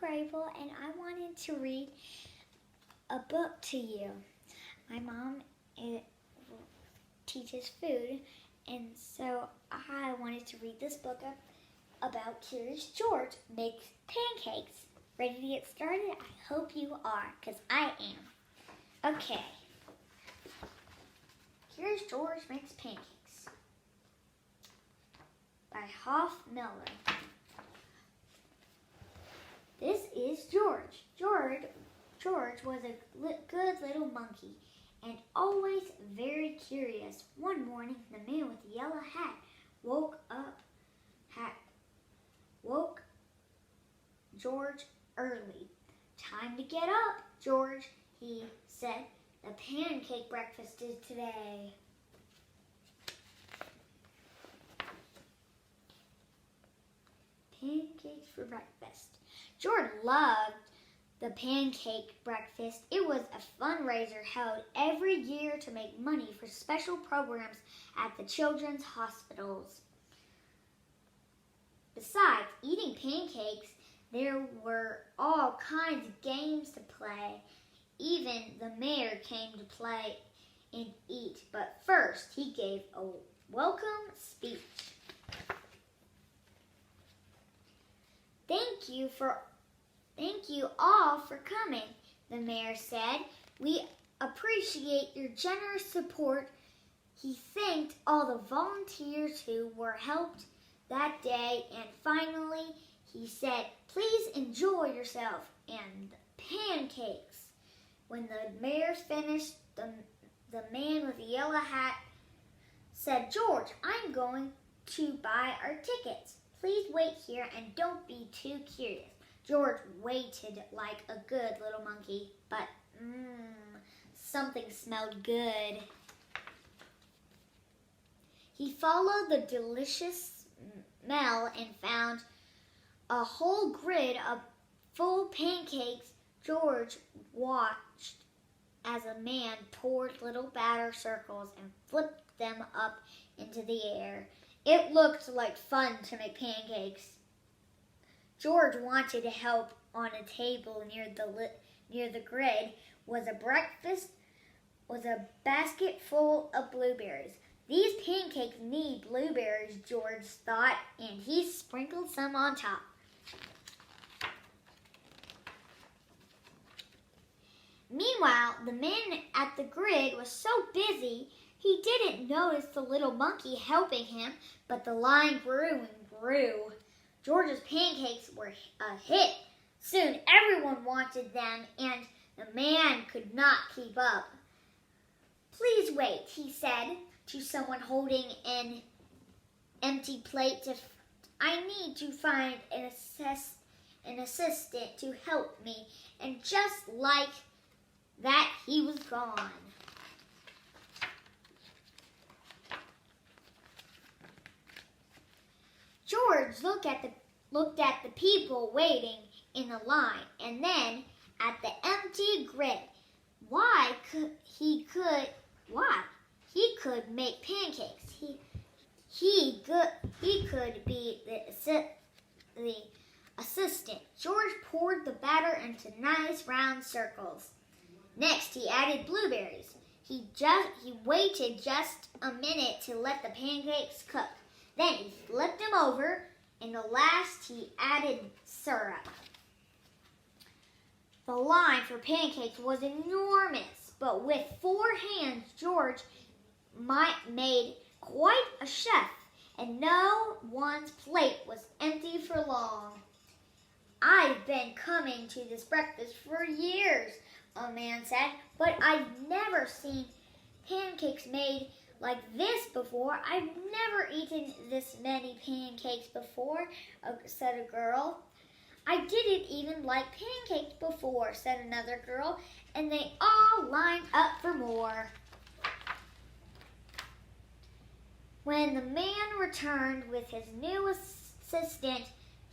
Grable, and I wanted to read a book to you. My mom teaches food, and so I wanted to read this book about Curious George makes pancakes. Ready to get started? I hope you are, because I am. Okay. Curious George makes pancakes by Hoff Miller. This is George. George was a good little monkey and always very curious. One morning, the man with the yellow hat woke George early. Time to get up, George, he said. The pancake breakfast is today. Pancakes for breakfast. George loved the pancake breakfast. It was a fundraiser held every year to make money for special programs at the children's hospitals. Besides eating pancakes, there were all kinds of games to play. Even the mayor came to play and eat, but first he gave a welcome speech. Thank you all for coming, the mayor said. We appreciate your generous support. He thanked all the volunteers who were helped that day, and finally he said, please enjoy yourself and the pancakes. When the mayor finished, the man with the yellow hat said, George, I'm going to buy our tickets. Please wait here and don't be too curious. George waited like a good little monkey, but something smelled good. He followed the delicious smell and found a whole grid of full pancakes. George watched as a man poured little batter circles and flipped them up into the air. It looked like fun to make pancakes. George wanted to help. On a table near the grid was a basket full of blueberries. These pancakes need blueberries, George thought, and he sprinkled some on top. Meanwhile, the man at the grid was so busy he didn't notice the little monkey helping him, but the line grew and grew. George's pancakes were a hit. Soon everyone wanted them, and the man could not keep up. Please wait, he said to someone holding an empty plate. I need to find an assistant to help me. And just like that, he was gone. George looked at the people waiting in the line, and then at the empty grid. He could make pancakes. He could be the assistant. George poured the batter into nice round circles. Next, he added blueberries. He waited just a minute to let the pancakes cook. Then he flipped them over, and the last he added syrup. The line for pancakes was enormous, but with 4 hands, George made quite a chef, and no one's plate was empty for long. I've been coming to this breakfast for years, a man said, but I've never seen pancakes made like this before. I've never eaten this many pancakes before, said a girl. I didn't even like pancakes before, said another girl, and they all lined up for more. When the man returned with his new assistant,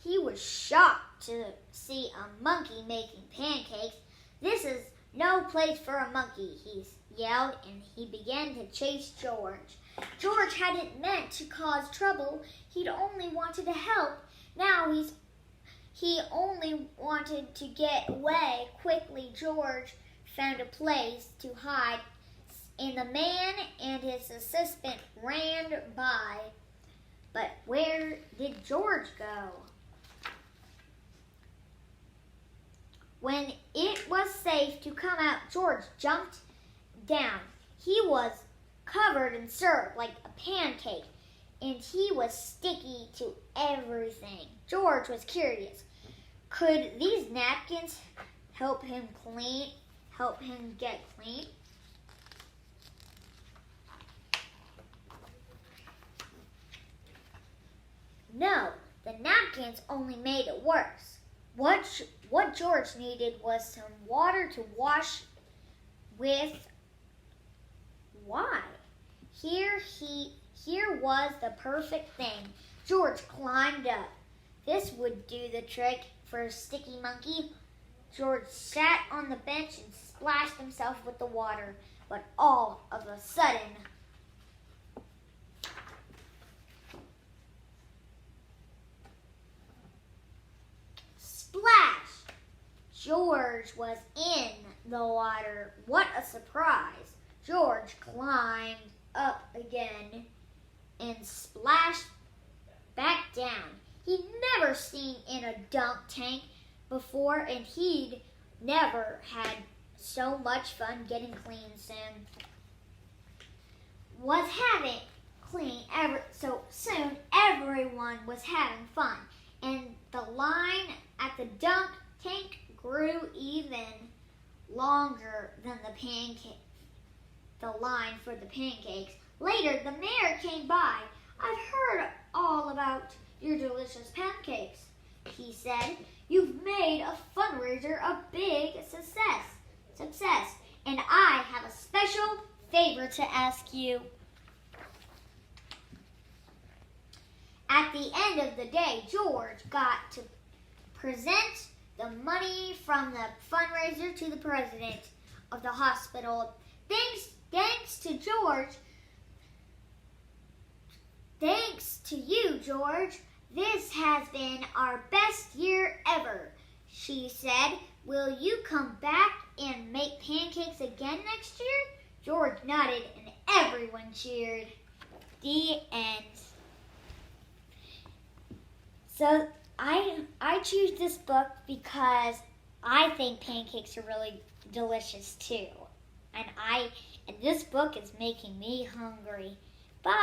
he was shocked to see a monkey making pancakes. This is no place for a monkey, he yelled, and he began to chase George. George hadn't meant to cause trouble. He'd only wanted to help. Now he only wanted to get away. Quickly, George found a place to hide, and the man and his assistant ran by. But where did George go? When it was safe to come out, George jumped down. He was covered in syrup like a pancake, and he was sticky to everything. George was curious. Could these napkins help him get clean? No, the napkins only made it worse. What George needed was some water to wash with. Why? Here was the perfect thing. George climbed up. This would do the trick for a sticky monkey. George sat on the bench and splashed himself with the water, but all of a sudden, splash! George was in the water. What a surprise! George climbed up again and splashed back down. He'd never seen in a dunk tank before, and he'd never had so much fun getting clean soon. So soon everyone was having fun, and the line at the dunk tank grew even longer than the line for the pancakes. Later, the mayor came by. I've heard all about your delicious pancakes, he said. You've made a fundraiser a big success, and I have a special favor to ask you. At the end of the day, George got to present the money from the fundraiser to the president of the hospital. Thanks to George. Thanks to you, George. This has been our best year ever, she said. Will you come back and make pancakes again next year? George nodded and everyone cheered. The end. So I choose this book because I think pancakes are really delicious too. And this book is making me hungry. Bye.